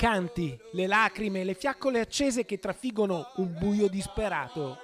canti, le lacrime, le fiaccole accese che trafiggono un buio disperato.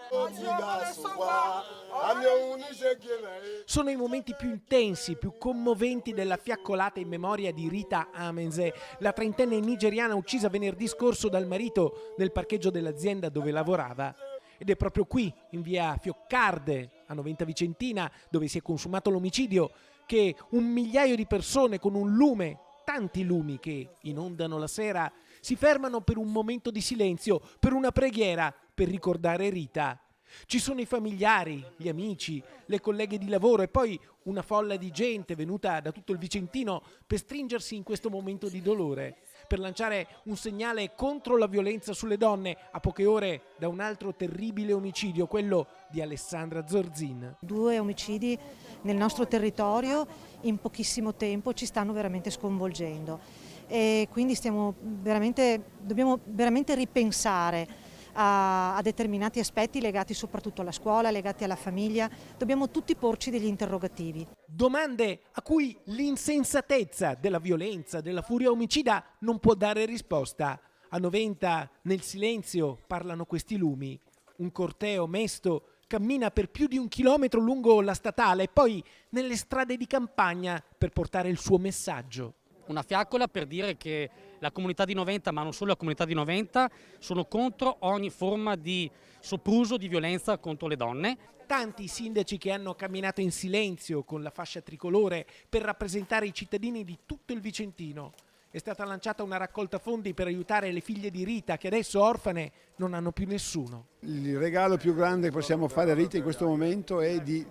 Sono i momenti più intensi, più commoventi della fiaccolata in memoria di Rita Amenze, la trentenne nigeriana uccisa venerdì scorso dal marito nel parcheggio dell'azienda dove lavorava. Ed è proprio qui, in via Fioccarde, a Noventa Vicentina, dove si è consumato l'omicidio, che un migliaio di persone con un lume, tanti lumi che inondano la sera, si fermano per un momento di silenzio, per una preghiera, per ricordare Rita. Ci sono i familiari, gli amici, le colleghe di lavoro e poi una folla di gente venuta da tutto il Vicentino per stringersi in questo momento di dolore, per lanciare un segnale contro la violenza sulle donne a poche ore da un altro terribile omicidio, quello di Alessandra Zorzin. 2 omicidi nel nostro territorio in pochissimo tempo ci stanno veramente sconvolgendo e quindi dobbiamo veramente ripensare a determinati aspetti legati soprattutto alla scuola, legati alla famiglia. Dobbiamo tutti porci degli interrogativi. Domande a cui l'insensatezza della violenza, della furia omicida non può dare risposta. A Noventa, nel silenzio, parlano questi lumi. Un corteo mesto cammina per più di 1 chilometro lungo la statale e poi nelle strade di campagna per portare il suo messaggio. Una fiaccola per dire che la comunità di Noventa, ma non solo la comunità di Noventa, sono contro ogni forma di sopruso di violenza contro le donne. Tanti i sindaci che hanno camminato in silenzio con la fascia tricolore per rappresentare i cittadini di tutto il Vicentino. È stata lanciata una raccolta fondi per aiutare le figlie di Rita che adesso orfane non hanno più nessuno. Il regalo più grande che possiamo fare a Rita in questo momento è di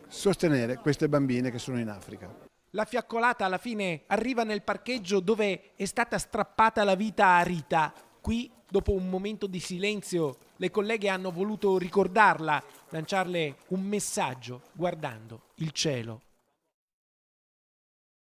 sostenere queste bambine che sono in Africa. La fiaccolata alla fine arriva nel parcheggio dove è stata strappata la vita a Rita. Qui, dopo un momento di silenzio, le colleghe hanno voluto ricordarla, lanciarle un messaggio guardando il cielo.